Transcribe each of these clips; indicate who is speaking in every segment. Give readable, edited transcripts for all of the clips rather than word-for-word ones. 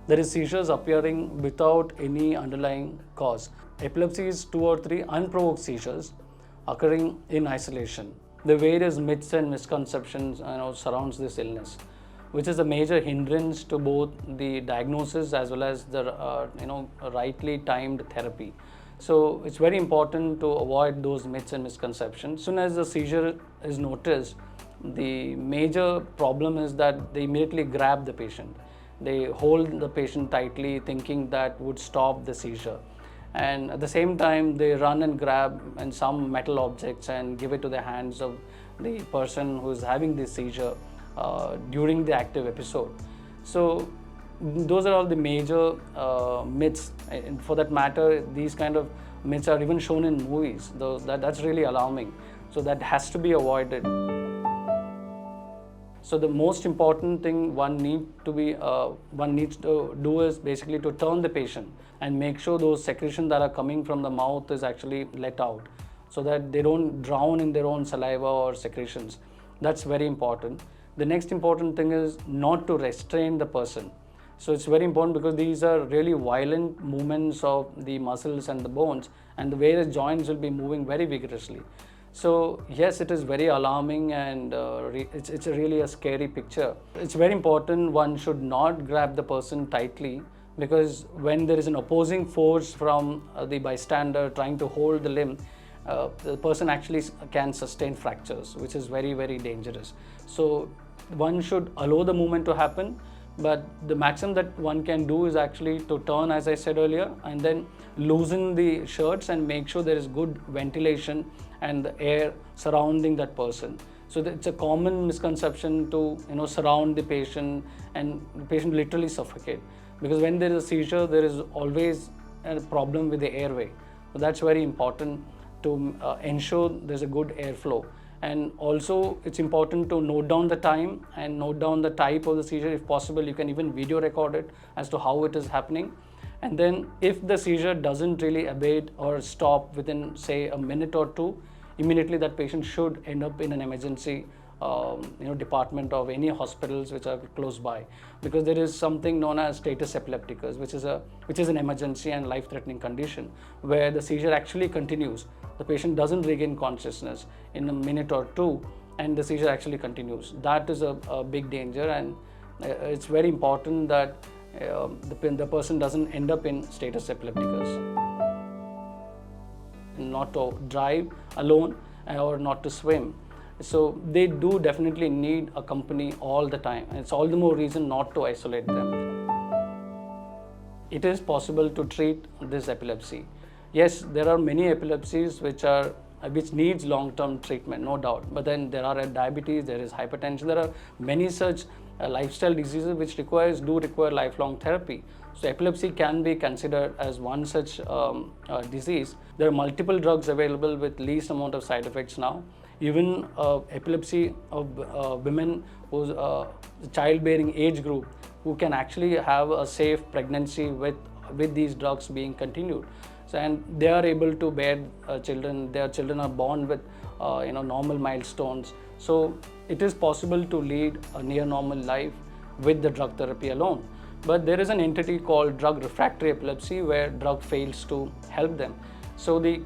Speaker 1: There is seizures appearing without any underlying cause. Epilepsy is 2 or 3 unprovoked seizures occurring in isolation. The various myths and misconceptions surrounds this illness, which is a major hindrance to both the diagnosis as well as the rightly timed therapy. So it's very important to avoid those myths and misconceptions. As soon as the seizure is noticed, the major problem is that they immediately grab the patient. They hold the patient tightly, thinking that would stop the seizure. And at the same time, they run and grab and some metal objects and give it to the hands of the person who is having this seizure during the active episode. So those are all the major myths. And for that matter, these kind of myths are even shown in movies. That's really alarming. So that has to be avoided. So the most important thing one needs to do is basically to turn the patient and make sure those secretions that are coming from the mouth is actually let out, so that they don't drown in their own saliva or secretions. That's very important. The next important thing is not to restrain the person. So it's very important because these are really violent movements of the muscles and the bones, and the various joints will be moving very vigorously. So yes, it is very alarming, and it's really a scary picture. It's very important one should not grab the person tightly, because when there is an opposing force from the bystander trying to hold the limb, the person actually can sustain fractures, which is very, very dangerous. So one should allow the movement to happen, but the maximum that one can do is actually to turn, as I said earlier, and then loosen the shirts and make sure there is good ventilation and the air surrounding that person. So it's a common misconception to surround the patient, and the patient literally suffocate, because when there is a seizure, there is always a problem with the airway. So that's very important to ensure there's a good airflow. And also it's important to note down the time and note down the type of the seizure. If possible, you can even video record it as to how it is happening. And then if the seizure doesn't really abate or stop within, say, a minute or two, immediately that patient should end up in an emergency department of any hospitals which are close by, because there is something known as status epilepticus, which is an emergency and life-threatening condition where the seizure actually continues. The patient doesn't regain consciousness in a minute or two, and the seizure actually continues. That is a big danger, and it's very important that the person doesn't end up in status epilepticus. Not to drive alone or not to swim. So they do definitely need a company all the time, and it's all the more reason not to isolate them. It is possible to treat this epilepsy. Yes, there are many epilepsies which needs long-term treatment, no doubt. But then there are diabetes, there is hypertension, there are many such lifestyle diseases which do require lifelong therapy. So epilepsy can be considered as one such disease. There are multiple drugs available with least amount of side effects now. Even epilepsy of women who's childbearing age group, who can actually have a safe pregnancy with these drugs being continued. So, and they are able to bear children. Their children are born with normal milestones. So it is possible to lead a near normal life with the drug therapy alone. But there is an entity called drug refractory epilepsy, where drug fails to help them. So the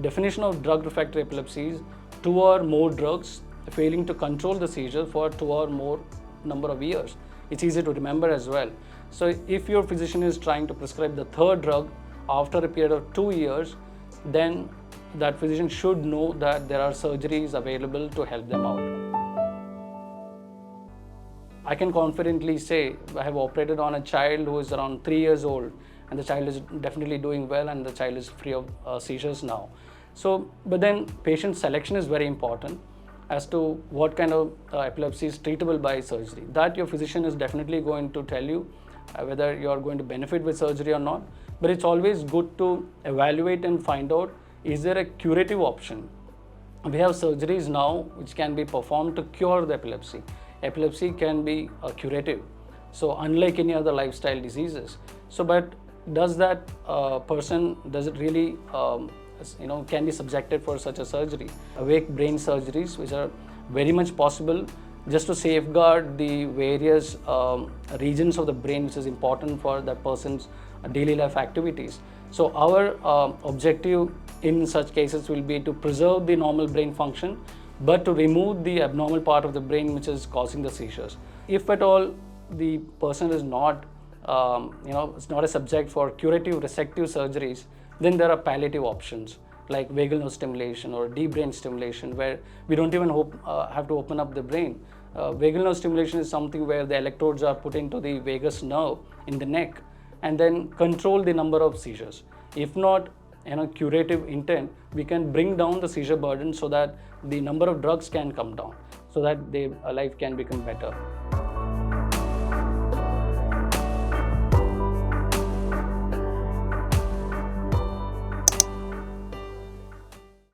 Speaker 1: definition of drug refractory epilepsy is 2 or more drugs failing to control the seizure for 2 or more number of years. It's easy to remember as well. So if your physician is trying to prescribe the third drug after a period of 2 years, then that physician should know that there are surgeries available to help them out. I can confidently say I have operated on a child who is around 3 years old, and the child is definitely doing well, and the child is free of seizures now. So, but then patient selection is very important as to what kind of epilepsy is treatable by surgery. That your physician is definitely going to tell you whether you are going to benefit with surgery or not. But it's always good to evaluate and find out, is there a curative option? We have surgeries now which can be performed to cure the epilepsy. Epilepsy can be curative, so unlike any other lifestyle diseases. So, but does that does it really can be subjected for such a surgery? Awake brain surgeries, which are very much possible, just to safeguard the various regions of the brain which is important for that person's daily life activities. So our objective in such cases will be to preserve the normal brain function, but to remove the abnormal part of the brain which is causing the seizures. If at all the person is not, it's not a subject for curative resective surgeries, then there are palliative options like vagal nerve stimulation or deep brain stimulation, where we don't even have to open up the brain. Vagal nerve stimulation is something where the electrodes are put into the vagus nerve in the neck and then control the number of seizures. If not, curative intent, we can bring down the seizure burden so that the number of drugs can come down, so that their life can become better.